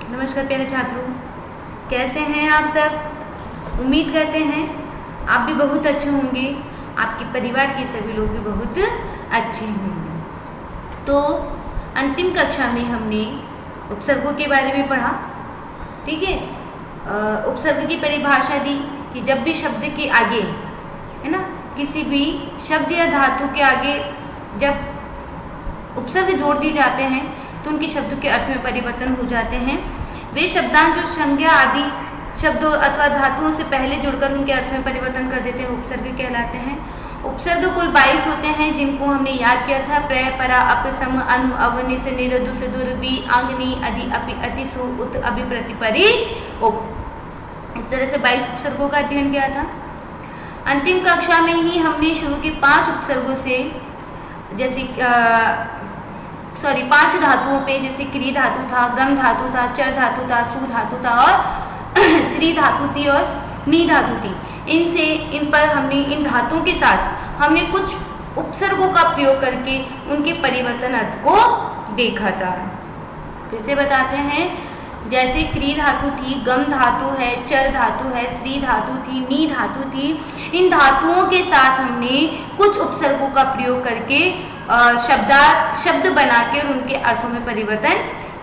नमस्कार प्यारे छात्रों, कैसे हैं आप सब। उम्मीद करते हैं आप भी बहुत अच्छे होंगे, आपके परिवार के सभी लोग भी बहुत अच्छे होंगे। तो अंतिम कक्षा में हमने उपसर्गों के बारे में पढ़ा, ठीक है। उपसर्ग की परिभाषा दी कि जब भी शब्द के आगे, है ना, किसी भी शब्द या धातु के आगे जब उपसर्ग जोड़ दिए जाते हैं तो उनके शब्द के अर्थ में परिवर्तन हो जाते हैं। वे शब्दांश जो संज्ञा आदि शब्दों अथवा धातुओं से पहले जुड़कर उनके अर्थ में परिवर्तन कर देते हैं उपसर्ग कहलाते हैं। उपसर्ग कुल 22 होते हैं, जिनको हमने याद किया था। प्र, परा, अप, सम, अनु, अवनि से निरदु से दुर, वि, अंग, नि, अधि, अपि, अति, सु, उत, अभि, प्रति, परि, उप। इस तरह से 22 उपसर्गों का अध्ययन किया था। अंतिम कक्षा में ही हमने शुरू के 5 उपसर्गों से, जैसे 5 धातुओं पे, जैसे क्री धातु था, गम धातु था, चर धातु था, सु धातु था और श्री धातु थी और नी धातु थी। इन पर हमने इन धातुओं के साथ हमने कुछ उपसर्गों का प्रयोग करके उनके परिवर्तन अर्थ को देखा था। फिर से बताते हैं, जैसे क्री धातु थी, गम धातु है, चर धातु है, श्री धातु थी, नी धातु थी। इन धातुओं के साथ हमने कुछ उपसर्गों का प्रयोग करके शब्द बना के और उनके अर्थों में परिवर्तन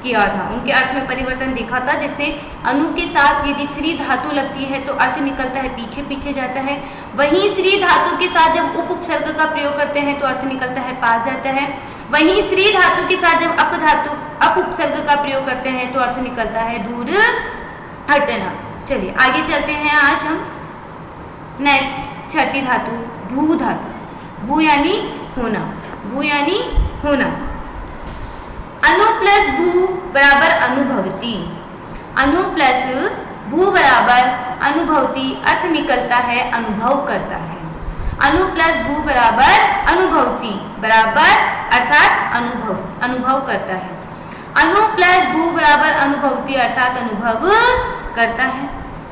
किया था, उनके अर्थ में परिवर्तन देखा था। जैसे अनु के साथ यदि श्री धातु लगती है तो अर्थ निकलता है पीछे पीछे जाता है। वहीं श्री धातु के साथ जब उपसर्ग का प्रयोग करते हैं तो अर्थ निकलता है पास जाता है। वहीं श्री धातु के साथ जब अप उपसर्ग का प्रयोग करते हैं तो अर्थ निकलता है दूर हटना। चलिए आगे चलते हैं। आज हम नेक्स्ट छठी धातु भू धातु। भू यानी होना, भू यानी होना। अनु प्लस भू बराबर अनुभवती। अनु प्लस भू बराबर अनुभवती, अर्थ निकलता है अनुभव करता है। अनु प्लस भू बराबर अनुभवती बराबर अर्थात अनुभव करता है। अनु प्लस भू बराबर अनुभवती अर्थात अनुभव करता है।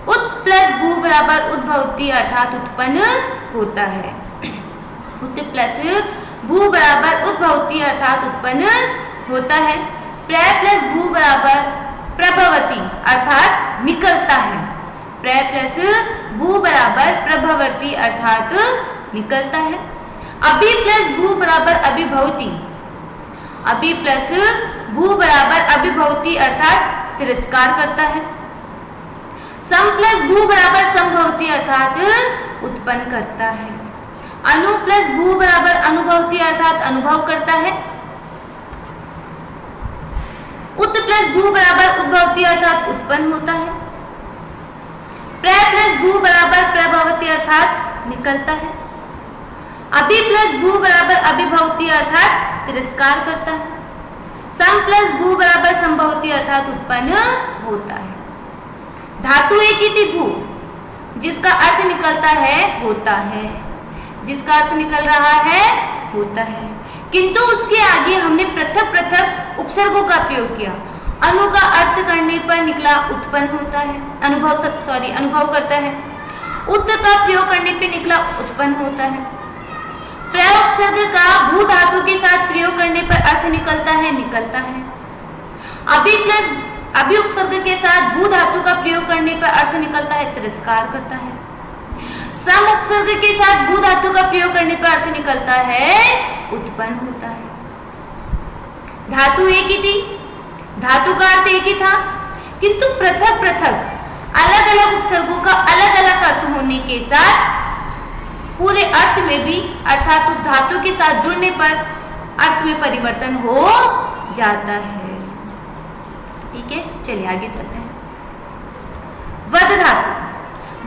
उत प्लस भू बराबर उद्भवती अर्थात उत्पन्न होता है। उत प्लस भू बराबर उद्भवती अर्थात उत्पन्न होता है। प्र प्लस भू बराबर प्रभवती अर्थात निकलता है। प्र प्लस भू बराबर प्रभवती अर्थात निकलता है। अभि प्लस भू बराबर अभिभवती। अभि प्लस भू बराबर अभिभवती अर्थात तिरस्कार करता है। सम प्लस भू बराबर संभवती अर्थात उत्पन्न करता है। अनु प्लस भू बराबर अनुभवती अर्थात अनुभव करता है। उत प्लस भू बराबर उद्भवती अर्थात उत्पन्न होता है। प्र प्लस भू बराबर प्रभवती अर्थात निकलता है। अभि प्लस भू बराबर अभिभवती अर्थात तिरस्कार करता है। सम प्लस भू बराबर संभवती अर्थात उत्पन्न होता है। धातु एक ही थी भू, जिसका अर्थ निकलता है होता है, जिसका अर्थ निकल रहा है होता है, किंतु उसके आगे हमने पृथक पृथक उपसर्गों का प्रयोग किया। अनु का अर्थ करने पर निकला उत्पन्न होता है, अनुभव करता है। उत का प्रयोग करने पर निकला उत्पन्न होता है। प्र उपसर्ग का भू धातु के साथ प्रयोग करने पर अर्थ निकलता है अभि उपसर्ग के साथ भू धातु का प्रयोग करने पर अर्थ निकलता है तिरस्कार करता है। सम उपसर्ग के साथ भू धातु का प्रयोग करने पर अर्थ निकलता है उत्पन्न होता है। धातु एक ही थी, धातु का अर्थ एक ही था, किंतु पृथक पृथक अलग अलग उपसर्गों का अलग अलग अर्थ होने के साथ पूरे अर्थ में भी अर्थात उस धातु के साथ जुड़ने पर अर्थ में परिवर्तन हो जाता है। ठीक है, चलिए आगे चलते हैं। वद धातु।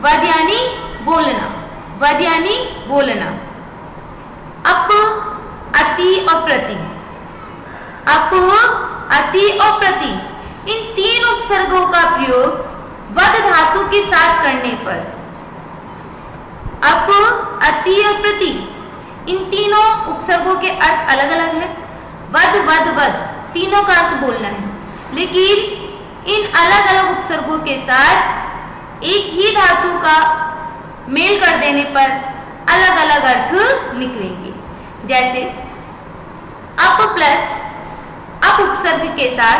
वद यानी बोलना, वद यानी बोलना। अप, अति और प्रति। अप, अति और प्रति, इन 3 उपसर्गों का प्रयोग वद धातु के साथ करने पर अप, अति और प्रति, इन तीनों उपसर्गों के अर्थ अलग अलग हैं। वद वद वद तीनों का अर्थ बोलना है, लेकिन इन अलग अलग उपसर्गों के साथ एक ही मेल कर देने पर अलग अलग अर्थ निकलेंगे। जैसे अप प्लस अप उपसर्ग के साथ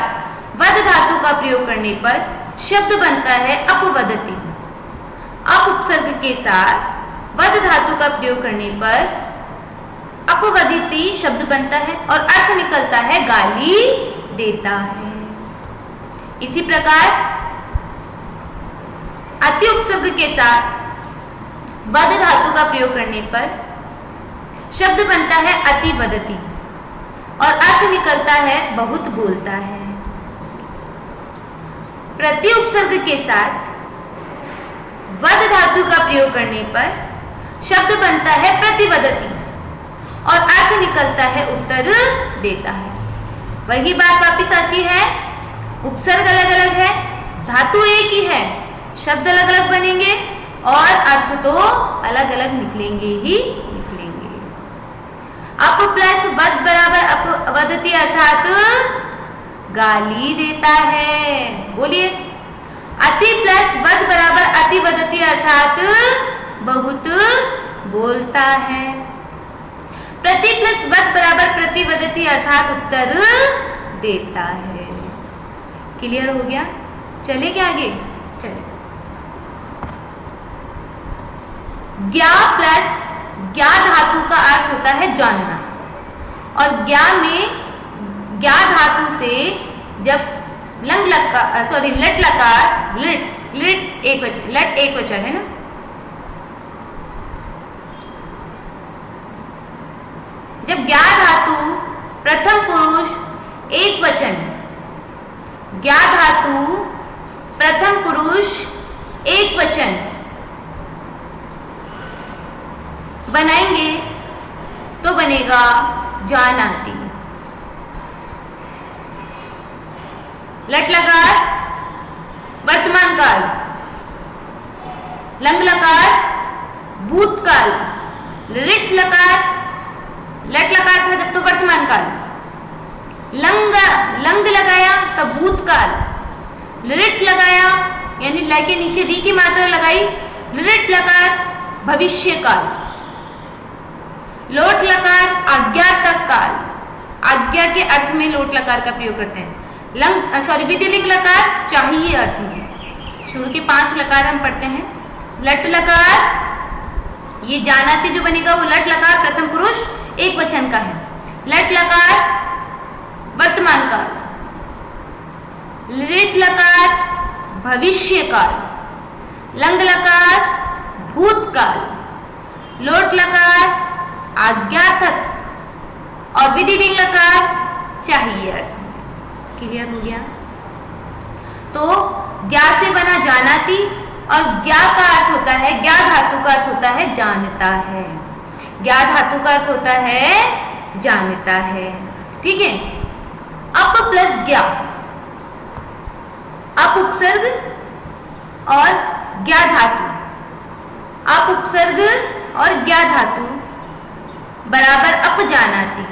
वद धातु का प्रयोग करने पर शब्द बनता है अपवदति। अप उपसर्ग के साथ वद धातु का प्रयोग करने पर अपवदिति शब्द बनता है और अर्थ निकलता है गाली देता है। इसी प्रकार अति उपसर्ग के साथ वद धातु का प्रयोग करने पर शब्द बनता है अतिवदति और अर्थ निकलता है बहुत बोलता है। प्रति उपसर्ग के साथ वद धातु का प्रयोग करने पर शब्द बनता है प्रतिवदति और अर्थ निकलता है उत्तर देता है। वही बात वापिस आती है, उपसर्ग अलग अलग है, धातु एक ही है, शब्द अलग अलग बनेंगे और अर्थ तो अलग अलग निकलेंगे ही निकलेंगे। अप प्लस वद बराबर अपवदति अर्थात गाली देता है। बोलिए, अति प्लस वद बराबर अतिवदति अर्थात बहुत बोलता है। प्रति प्लस वद बराबर प्रतिवदति अर्थात उत्तर देता है। क्लियर हो गया? चले क्या आगे? चले। ज्ञा प्लस ज्ञा धातु का अर्थ होता है जानना और ज्ञा में ज्ञा धातु से जब लंग लकार सॉरी लट लकार लिट एक वचन, लट एक वचन है ना, जब ज्ञा धातु प्रथम पुरुष एक वचन, ज्ञा धातु प्रथम पुरुष एक वचन बनाएंगे तो बनेगा जानाति। लट लकार वर्तमान काल, लंग लकार भूतकाल, लिट लकार लट लकार था जब तो वर्तमान काल, लंग लगाया तब भूतकाल, लिट लगाया यानी ल के नीचे री की मात्रा लगाई, लिट लकार भविष्य काल, लोट लकार आज्ञातक काल, आज्ञा के अर्थ में लोट लकार का प्रयोग करते हैं। विधिलिंग लकार चाहिए अर्थ है। शुरू के 5 लकार हम पढ़ते हैं। लट लकार ये जानाति जो बनेगा वो लट लकार प्रथम पुरुष एक वचन का है। लट लकार वर्तमान काल, लिट लकार भविष्य काल, लंग लकार भूतकाल, लोट लकार आज्ञातक और विधिलिंग लकार चाहिए अर्थ। क्लियर हो गया? तो ज्ञा से बना जानाति और ज्ञा का अर्थ होता है, ज्ञा धातु का अर्थ होता है जानता है, ज्ञा धातु का अर्थ होता है जानता है। ठीक है? अप प्लस ज्ञा, अप उपसर्ग और ज्ञा धातु, अप उपसर्ग और ज्ञा धातु बराबर अप जानाति,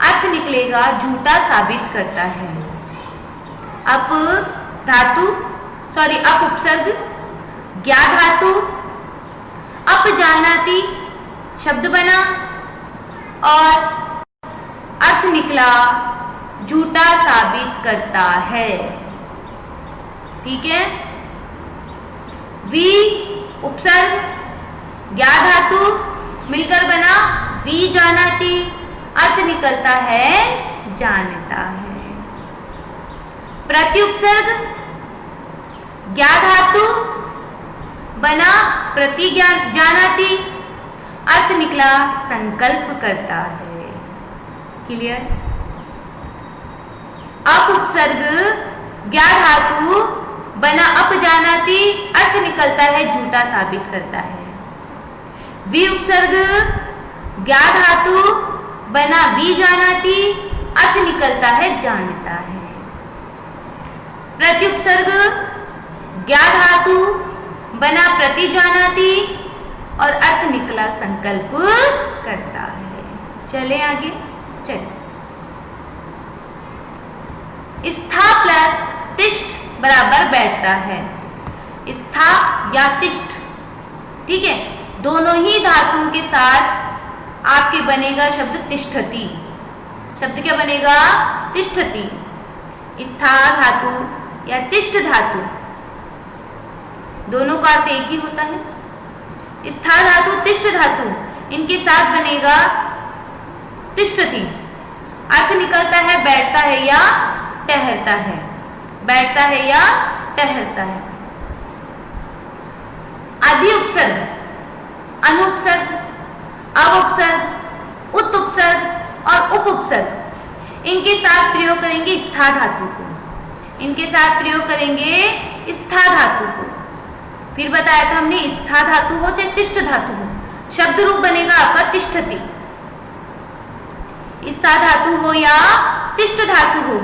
अर्थ निकलेगा झूठा साबित करता है। अप धातु अप उपसर्ग ज्ञा धातु अप जानाति शब्द बना और अर्थ निकला झूठा साबित करता है। ठीक है? वी उपसर्ग ज्ञा धातु मिलकर बना वी जानाति, अर्थ निकलता है जानता है। प्रति उपसर्ग ज्ञा धातु बना प्रति जानाति, अर्थ निकला संकल्प करता है। क्लियर? अप उपसर्ग ज्ञा धातु बना अप जानाति, अर्थ निकलता है झूठा साबित करता है। वी उपसर्ग ज्ञा धातु बना वी जानाति, अर्थ निकलता है जानता है। प्रति उपसर्ग ज्ञा धातु बना प्रति जानाति और अर्थ निकला संकल्प करता है। चले आगे, चले। स्था प्लस तिष्ठ बराबर बैठता है। स्था या तिष्ठ, ठीक है, दोनों ही धातुओं के साथ आपके बनेगा शब्द तिष्ठति। शब्द क्या बनेगा? तिष्ठति। स्था धातु या तिष्ठ धातु, दोनों का अर्थ एक ही होता है। स्था धातु, तिष्ठ धातु, इनके साथ बनेगा तिष्ठति। अर्थ निकलता है बैठता है या ठहरता है, बैठता है या ठहरता है। आदि उपसर्ग, अनुपसर्ग, अवउपसर्ग, उत्उपसर्ग और उपउपसर्ग, इनके साथ प्रयोग करेंगे स्था धातु को। इनके साथ प्रयोग करेंगे स्था धातु को। फिर बताया था हमने, स्था धातु हो चाहे तिष्ठ धातु हो, शब्द रूप बनेगा आपका तिष्ठति। स्था धातु हो या तिष्ठ धातु हो,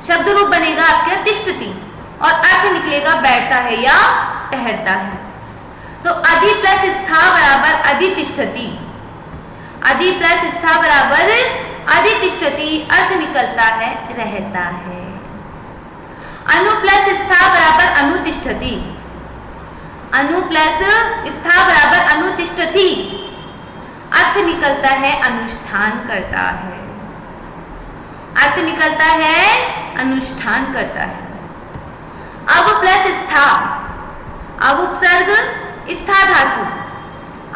शब्द रूप बनेगा आपका तिष्ठति और अर्थ निकलेगा बैठता है या ठहरता है। तो अधि प्लस स्था बराबर अधि तिष्ठति, अधि प्लस स्था बराबर अधि तिष्ठति, अर्थ निकलता है रहता है। अनु प्लस स्था बराबर अनुतिष्ठति, अनु प्लस स्था बराबर अनुतिष्ठति, अर्थ निकलता है अनुष्ठान करता है, अर्थ निकलता है अनुष्ठान करता है। अब प्लस स्था, अब उपसर्ग स्था धातु,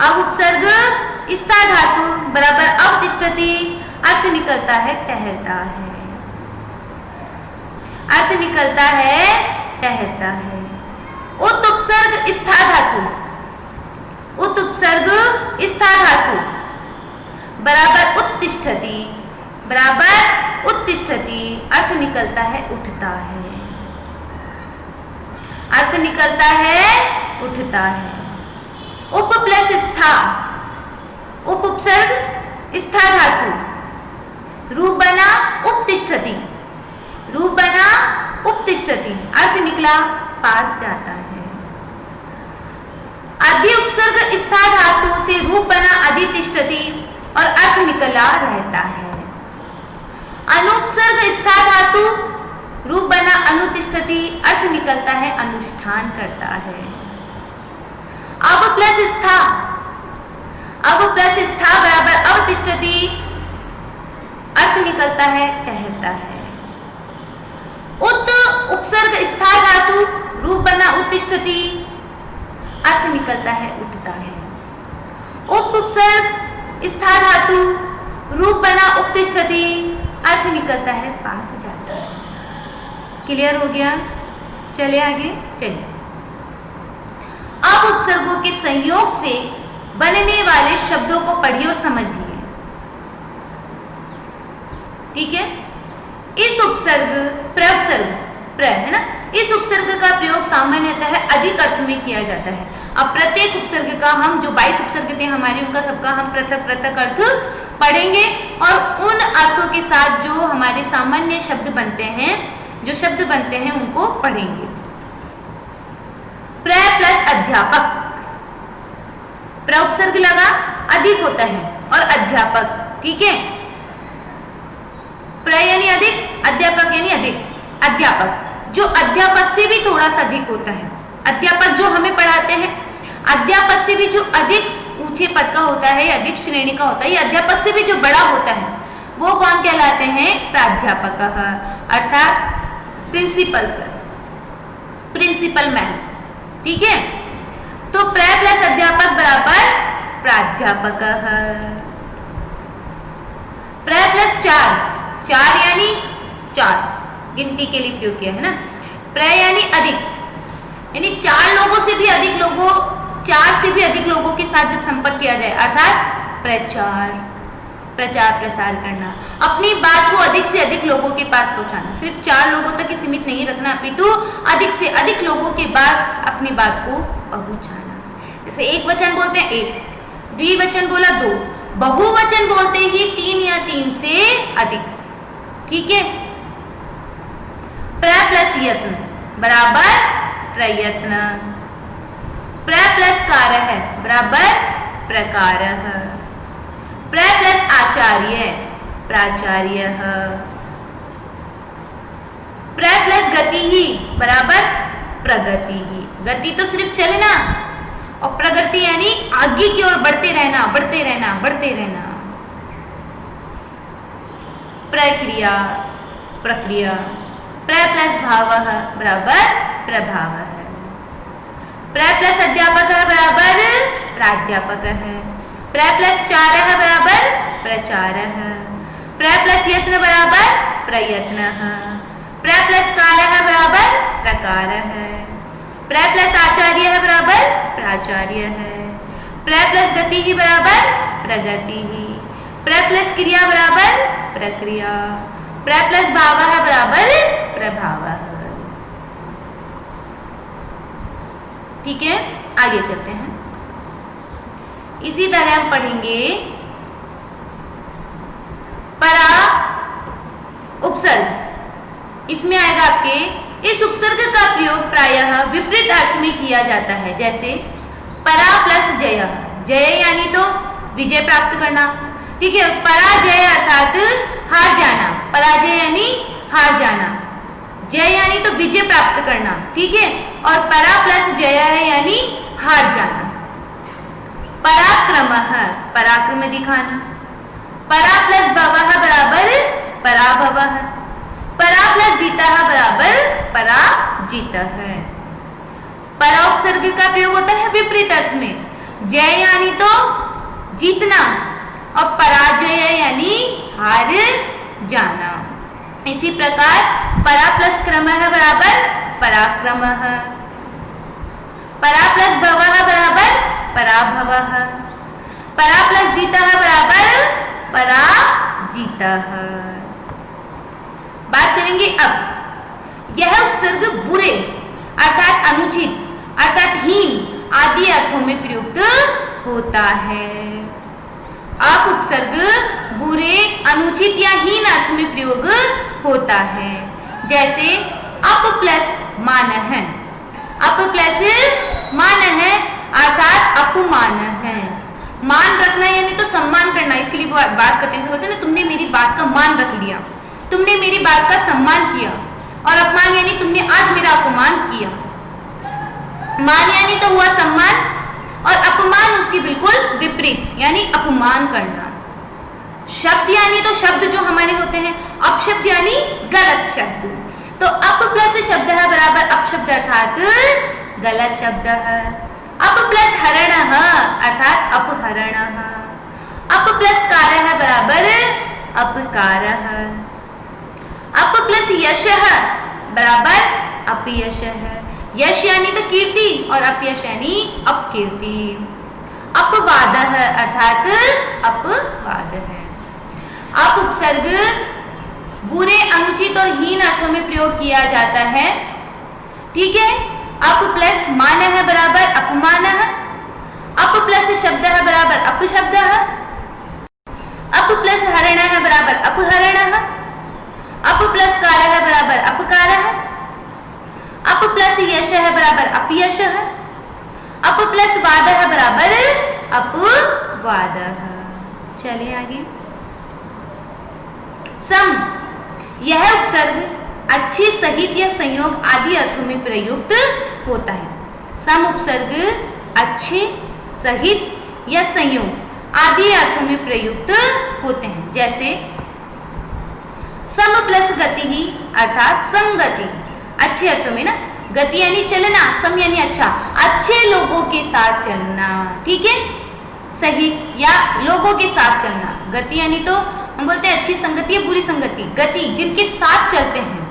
अब उपसर्ग स्था धातु बराबर अवतिष्ठति, अर्थ निकलता है ठहरता है, अर्थ निकलता है ठहरता है। उत उपसर्ग स्था धातु, उत उपसर्ग स्था धातु बराबर उत्तिष्ठति, बराबर उत्तिष्ठति, अर्थ निकलता है उठता है, अर्थ निकलता है उठता है। उप प्लस स्था, उप उपसर्ग स्था धातु, रूप बना उपतिष्ठति, रूप बना उपतिष्ठति, अर्थ निकला पास जाता है। आदि उपसर्ग स्था धातु से रूप बना अधितिष्ठति और अर्थ निकला रहता है। अनुपसर्ग स्था धातु, रूप बना अनुतिष्ठति, अर्थ निकलता है अनुष्ठान करता है। अब प्लस स्था, अब प्लस स्था बराबर अवतिष्ठति, अर्थ निकलता है ठहरता है। उत उपसर्ग स्था धातु, रूप बना उत्तिष्ठति, अर्थ निकलता है उठता है। उप उपसर्ग स्था धातु, रूप बना उपतिष्ठति, अर्थ निकलता है पास जाता है। क्लियर हो गया? चले आगे, चलिए। अब उपसर्गों के संयोग से बनने वाले शब्दों को पढ़िए और समझिए, ठीक है। इस उपसर्ग प्रउपसर्ग, प्र है ना, इस उपसर्ग का प्रयोग सामान्यतः अधिक अर्थ में किया जाता है। अब प्रत्येक उपसर्ग का हम जो 22 उपसर्ग थे हमारे, उनका सबका हम पृथक पृथक अर्थ पढ़ेंगे और उन अर्थों के साथ जो हमारे सामान्य शब्द बनते हैं, जो शब्द बनते हैं उनको पढ़ेंगे। प्र प्लस अध्यापक, प्र उपसर्ग लगा, अधिक होता है और अध्यापक, ठीक है। प्र यानी अधिक, अध्यापक यानी अधिक। अध्यापक जो अध्यापक से भी थोड़ा सा अधिक होता है, अध्यापक जो हमें पढ़ाते हैं, अध्यापक से भी जो अधिक ऊंचे पद का होता है, अधिक श्रेणी का होता है, या अध्यापक से भी जो बड़ा होता है, वो कौन कहलाते हैं? प्राध्यापक, अर्थात प्रिंसिपल सर, प्रिंसिपल मैन, ठीक है। तो प्र प्लस अध्यापक बराबर प्राध्यापक। प्र प्लस चार, चार यानी चार, गिनती के लिए प्रयोग किया है ना। प्र यानी अधिक, यानी चार लोगों से भी अधिक लोगों, चार से भी अधिक लोगों के साथ जब संपर्क किया जाए, अर्थात प्रचार, प्रचार प्रसार करना, अपनी बात को अधिक से अधिक लोगों के पास पहुंचाना। सिर्फ चार लोगों तक ही सीमित नहीं रखना, अपितु अधिक से अधिक लोगों के पास अपनी बात को पहुंचाना। जैसे एक वचन बोलते हैं एक, द्विवचन बोला दो, बहुवचन बोलते ही तीन या तीन से अधिक, ठीक है। प्र प्लस यत्न बराबर प्रयत्न, प्र प्लस कारः बराबर प्रकारः, प्र प्लस आचार्य प्राचार्यः, प्र प्लस गतिः बराबर प्रगतिः। गति तो सिर्फ चलना और प्रगति यानी आगे की ओर बढ़ते रहना, बढ़ते रहना, बढ़ते रहना। प्रक्रिया, प्रक्रिया। प्र प्लस भावः बराबर प्रभावः। प्र प्लस अध्यापकः बराबर प्राध्यापक है। प्र प्लस चारः बराबर प्रचारः। प्र प्लस यत्न बराबर प्रयत्नः। प्र प्लस कारः बराबर प्रकारः। प्र प्लस आचार्यः बराबर प्राचार्यः। प्र प्लस गतिः बराबर प्रगतिः। प्र प्लस क्रिया बराबर प्रक्रिया। प्र प्लस भावः बराबर प्रभावः। ठीक है, आगे चलते हैं। इसी तरह हम पढ़ेंगे परा उपसर्ग। इसमें आएगा आपके, इस उपसर्ग का प्रयोग प्रायः विपरीत अर्थ में किया जाता है, जैसे परा प्लस जय। जय यानी तो विजय प्राप्त करना, ठीक है। पराजय अर्थात हार जाना, पराजय यानी हार जाना, जय यानी तो विजय प्राप्त करना, ठीक है। और परा प्लस जय है यानी हार जाना। पराक्रमः, पराक्रम दिखाना। परा प्लस भवः बराबर पराभवः। परा प्लस जीतः बराबर पराजितः। परा उपसर्ग का प्रयोग होता है विपरीत अर्थ में, जय यानी तो जीतना और पराजय यानी हार जाना। इसी प्रकार परा प्लस क्रमः बराबर पराक्रमः। परा प्लस भवः बराबर पराभवः। परा प्लस जीतः बराबर पराजितः। बात करेंगे अब, यह उपसर्ग बुरे अर्थात अनुचित अर्थात हीन आदि अर्थों में प्रयुक्त होता है। अप उपसर्ग बुरे, अनुचित या हीन अर्थ में प्रयोग होता है, जैसे अप प्लस मान है। अप प्लस मान है अर्थात अपमान है। मान रखना यानी तो सम्मान करना, इसके लिए बात करते हैं, बोलते हैं ना, तुमने मेरी बात का मान रख लिया, तुमने मेरी बात का सम्मान किया। और अपमान यानी तुमने आज मेरा अपमान किया। मान यानी तो हुआ सम्मान और अपमान उसकी बिल्कुल विपरीत यानी अपमान करना। शब्द यानी तो शब्द जो हमारे होते हैं, अपशब्द यानी गलत शब्द। तो अप प्लस शब्द है बराबर अपशब्द अर्थात गलत शब्द है। अप प्लस हरण अर्थात अपहरण। अप प्लस कार्य है बराबर अपकार। अप प्लस यश बराबर अपयश है। यश यानी तो कीर्ति और अपयश यानी अपकीर्ति। अपवाद अर्थात अपवाद है। अप उपसर्ग बुरे, अनुचित और हीन अर्थों में प्रयोग किया जाता है, ठीक है। अप प्लस मान है बराबर अपमान। अप प्लस शब्द है बराबर अपशब्द। अप प्लस हरण है बराबर अपहरण। अप प्लस कार है बराबर अपकार। अप प्लस यश है बराबर अपयश। अप प्लस वाद है बराबर अपवाद। चलिए आगे। सम, यह उपसर्ग अच्छे, सहित या संयोग आदि अर्थों में प्रयुक्त होता है। सम उपसर्ग अच्छे, सहित या संयोग आदि अर्थों में प्रयुक्त होते हैं, जैसे सम प्लस गति ही अर्थात संगति। अच्छे अर्थों में ना, गति यानी चलना, सम यानी अच्छा, अच्छे लोगों के साथ चलना, ठीक है। सही या लोगों के साथ चलना। गति यानी तो हम बोलते हैं अच्छी संगति या बुरी संगति। गति जिनके साथ चलते हैं।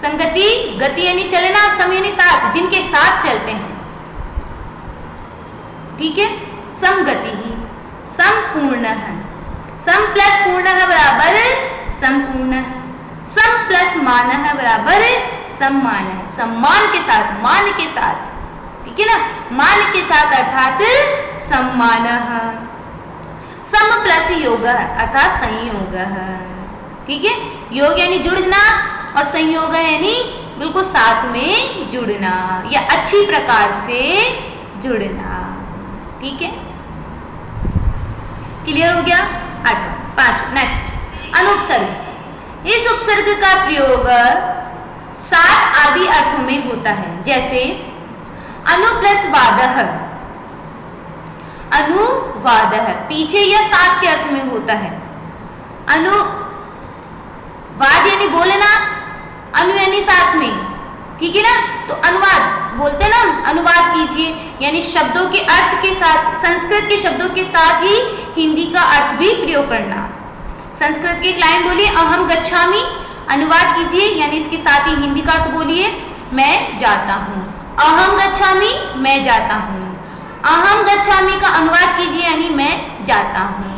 संगति, गति यानी चलना, सम यानी साथ, जिनके साथ चलते हैं, ठीक है। समगति ही संपूर्ण है। सम प्लस पूर्ण है बराबर संपूर्ण है। सम प्लस मान है बराबर सम्मान है। सम्मान के साथ, मान के साथ, ठीक है ना, मान के साथ अर्थात सम्मान। सम प्लस योग अर्थात संयोग, ठीक है। योग यानी जुड़ना और संयोग यानी बिल्कुल साथ में जुड़ना या अच्छी प्रकार से जुड़ना, ठीक है। क्लियर हो गया। 5 नेक्स्ट अनुपसर्ग। इस उपसर्ग का प्रयोग 7 आदि अर्थों में होता है, जैसे अनु प्लस वादः। अनुवाद है, पीछे या साथ के अर्थ में होता है। अनुवाद यानी बोलना, अनु यानी साथ में, ठीक है ना। तो अनुवाद बोलते ना, अनुवाद कीजिए यानी शब्दों के अर्थ के साथ, संस्कृत के शब्दों के साथ ही हिंदी का अर्थ भी प्रयोग करना। संस्कृत की एक लाइन बोलिए, अहम गच्छामि, अनुवाद कीजिए यानी इसके साथ ही हिंदी का अर्थ बोलिए, मैं जाता हूँ। अहम गच्छामि, मैं जाता हूँ। अहम गच्छामि का अनुवाद कीजिए यानी मैं जाता हूँ।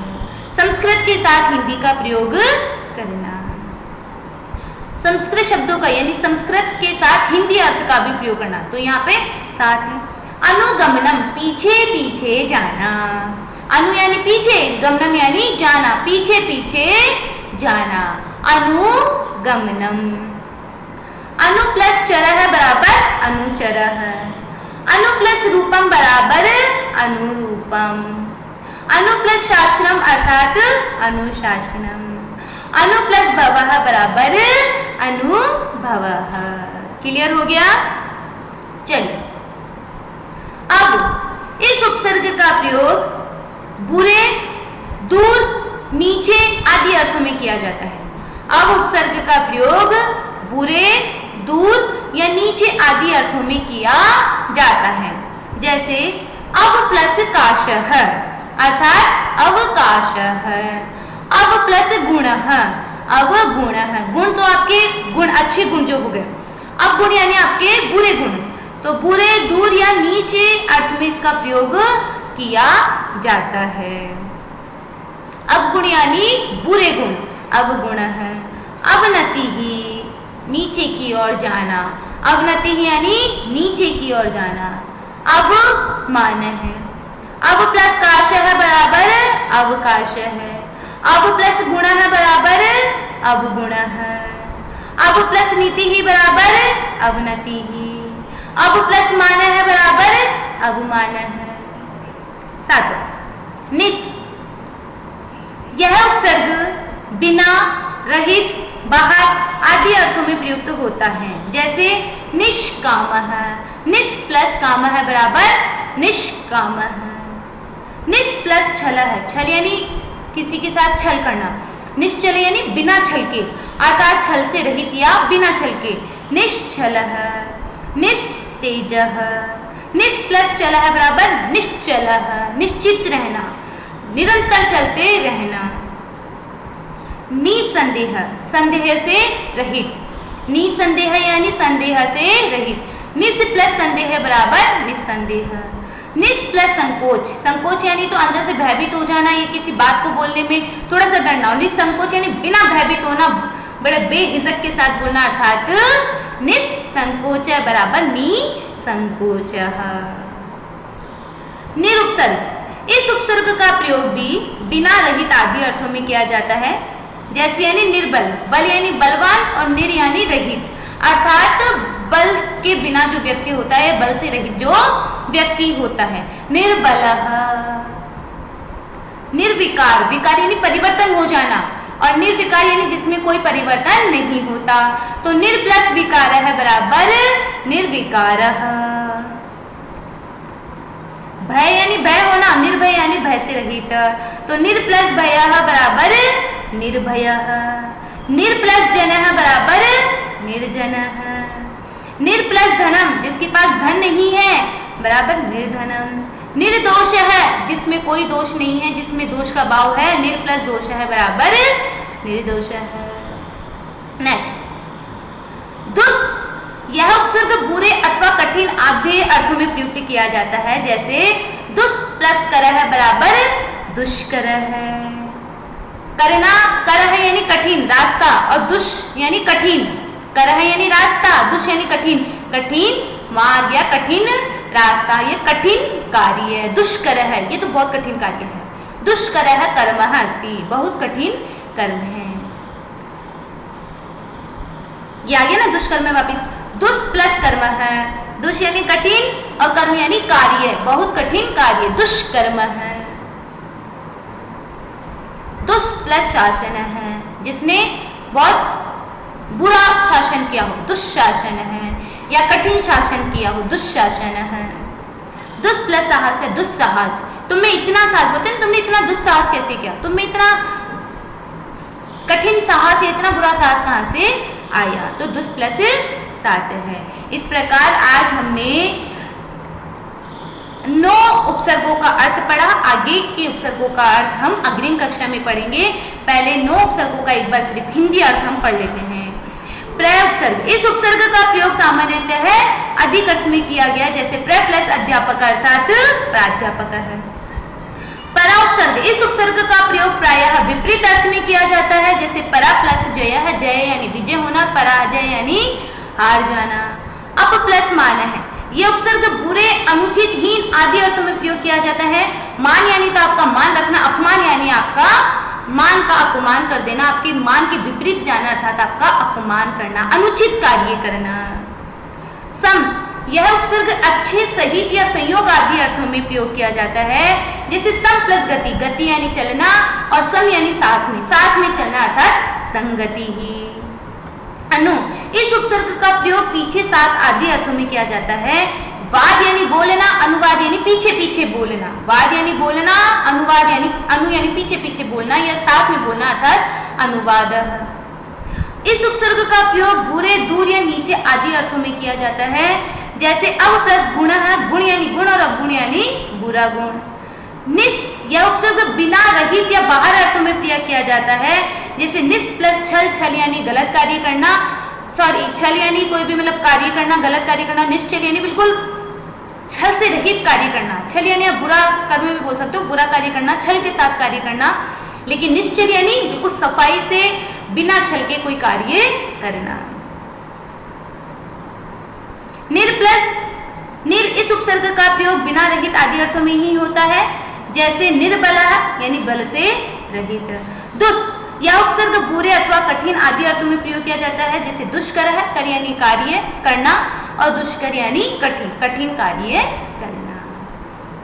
संस्कृत के साथ हिंदी का प्रयोग करना। संस्कृत शब्दों का यानी संस्कृत के साथ हिंदी अर्थ का भी प्रयोग करना। तो यहाँ पे साथ है। अनुगमनम, पीछे पीछे जाना। अनु यानी पीछे, गमनम यानी जाना, पीछे पीछे जाना। अनुगमनम। अनु प्लस चरः बराबर अनुचरः। अनु प्लस रूपम बराबर अनुरूपम। अनु प्लस शासनम अर्थात अनुशासनम। अनु प्लस भवः बराबर अनुभवः। क्लियर हो गया? चलिए अब इस उपसर्ग का प्रयोग बुरे, दूर, नीचे आदि अर्थों में किया जाता है। अब उपसर्ग का प्रयोग बुरे, दूर या नीचे आदि अर्थों में किया जाता है। जैसे अब प्लस काशः अर्थात अवकाशः। अब प्लस गुणः, अवगुणः। गुण तो आपके गुण, अच्छे गुण जो हो गए। अब गुण यानी आपके बुरे गुण। तो बुरे, दूर या नीचे अर्थ में इसका प्रयोग किया जाता है। अवगुण यानी बुरे गुण, अवगुण है। अवनति ही, नीचे की ओर जाना। अवनति ही यानी नीचे की ओर जाना। अवमान है। अब प्लस काशः बराबर अवकाश है। अब प्लस गुण है बराबर अवगुण है। अब प्लस नीति ही बराबर अवनति ही। अब प्लस मान है बराबर अवमान है। सातवां निस। यह उपसर्ग बिना, रहित, बाहर आदि अर्थों में प्रयुक्त होता है। जैसे निष्कामः, निस प्लस काम है बराबर निष्कामः। निस प्लस छल है, छल यानी किसी के साथ छल करना। निश्चल यानी बिना छल के, अर्थात छल से रहित या बिना छल के। निश्चलः, निस्तेजः। निस प्लस चल है बराबर निश्चलः, निश्चित रहना, निरंतर चलते रहना। निसंदेह, संदेह से रहित। निसंदेह यानी संदेह से रहित। निस प्लस संदेह बराबर निसंदेह। निस प्लस संकोच, संकोच यानी तो अंदर से भयभीत हो जाना या किसी बात को बोलने में थोड़ा सा डरना। और निसंकोच यानी बिना भयभीत होना, बड़े बेहिचक के साथ बोलना, अर्थात निसंकोच बराबर निसंकोचः। निरुपसर्ग, इस उपसर्ग का प्रयोग भी बिना, रहित आदि अर्थों में किया जाता है। जैसे यानी निर्बल, बल यानी बलवान और निर यानी रहित, अर्थात बल के बिना जो व्यक्ति होता है, बल से रहित जो व्यक्ति होता है। निर्बलः। निर्विकार, विकार यानी परिवर्तन हो जाना, और निर्विकार यानी जिसमें कोई परिवर्तन नहीं होता। तो निर प्लस विकार है बराबर निर्विकारः। भय यानी भय होना, निर्भय यानी भय से रहित। तो निर प्लस भयः बराबर निर्भयः। निर प्लस जनः बराबर निर्जनः। निर प्लस धनम, जिसके पास धन नहीं है, बराबर निर्धनम। निर्दोष है, जिसमें कोई दोष नहीं है, जिसमें दोष का भाव है, निर प्लस दोष है बराबर निर्दोष है। नेक्स्ट दुस। यह उपसर्ग बुरे अथवा कठिन आधे अर्थों में प्रयुक्त किया जाता है। जैसे दुस प्लस करह बराबर दुष्कर है। करना, करह यानी कठिन रास्ता, और दुष यानी कठिन। करह यानी रास्ता, दुष यानी कठिन, कठिन मार्ग या कठिन रास्ता, ये कठिन कार्य है। दुष्कर है, ये तो बहुत कठिन कार्य है। दुष्कर कर्मः अस्ति, बहुत कठिन कर्म है। ये आ गया ना दुष्कर्म में वापिस। दुष प्लस कर्म है, दुष यानी कठिन और कर्म यानी कार्य, बहुत कठिन कार्य दुष्कर्म है। दुष प्लस शासन है, जिसने बहुत बुरा शासन किया हो, दुष्शासन है, या कठिन शासन किया हो, दुष्शासन है। दुष प्लस साहस है, दुस्साहस, तुम में इतना साहस, बोलते हैं तुमने इतना दुस्साहस कैसे किया, तुम में इतना कठिन साहस, इतना बुरा साहस कहाँ से आया। तो दुस प्लस साहस है। इस प्रकार आज हमने 9 उपसर्गों का अर्थ पढ़ा। आगे के उपसर्गों का अर्थ हम अग्रिम कक्षा में पढ़ेंगे। पहले 9 उपसर्गों का एक बार सिर्फ हिंदी अर्थ हम पढ़ लेते हैं। प्र उपसर्ग, इस उपसर्ग का प्रयोग सामान्यतः है अधिक अर्थ में किया गया, जैसे प्र प्लस अध्यापक अर्थात प्राध्यापक है। परा उपसर्ग, इस उपसर्ग का प्रयोग प्रायः विपरीत अर्थ में किया जाता है, जैसे परा प्लस जय है, जय यानी विजय होना, पराजय यानी हार जाना। अप प्लस मान है, यह उपसर्ग बुरे, अनुचित, हीन आदि अर्थों में प्रयोग किया जाता है। मान यानी तो आपका मान रखना, अपमान यानी आपका मान का अपमान कर देना, आपके मान के विपरीत जाना अर्थात आपका अपमान करना, अनुचित कार्य करना। सम, यह उपसर्ग अच्छे, सहित या संयोग आदि अर्थों में प्रयोग किया जाता है, जैसे सम प्लस गति, गति यानी चलना, और सम यानी साथ में चलना अर्थात संगति ही। अनु, इस उपसर्ग का प्रयोग पीछे, साथ आदि अर्थों में किया जाता है। वाद यानी बोलना, अनुवाद यानी पीछे पीछे बोलना। वाद यानी बोलना, अनुवाद यानी अनु यानी पीछे पीछे बोलना या साथ में बोलना अर्थात अनुवाद। इस उपसर्ग का प्रयोग बुरे, दूर या नीचे आदि अर्थों में किया जाता है, जैसे अव प्लस गुण है, गुण यानी गुण और अवगुण यानी बुरा गुण। निस, यह उपसर्ग बिना, रहित या बाहर अर्थों में प्रयोग किया जाता है, जैसे निस प्लस छल, छल यानी गलत कार्य करना, छल यानी कोई भी मतलब कार्य करना, गलत कार्य करना। निश्चल यानी बिल्कुल छल से रहित कार्य करना। छल यानी आप बुरा कर्म में बोल सकते हो, बुरा कार्य करना, छल के साथ कार्य करना। लेकिन निश्चल यानी बिल्कुल सफाई से बिना छल के कोई कार्य करना। निर प्लस निर, इस उपसर्ग का प्रयोग बिना, रहित आदि अर्थों में ही होता है, जैसे निर्बल यानी बल से रहित। दुस, यह उपसर्ग बुरे अथवा कठिन आदि अर्थों में प्रयोग किया जाता है, जैसे दुष्कर है, कर यानी कार्य करना, और दुष्कर यानी कठिन, कठिन कार्य करना।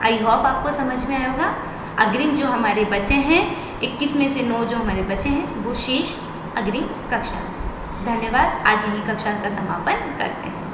आई होप आपको समझ में आया होगा। अग्रिम जो हमारे बचे हैं 21 में से 9 जो हमारे बचे हैं वो शेष अग्रिम कक्षा। धन्यवाद। आज यही कक्षा का समापन करते हैं।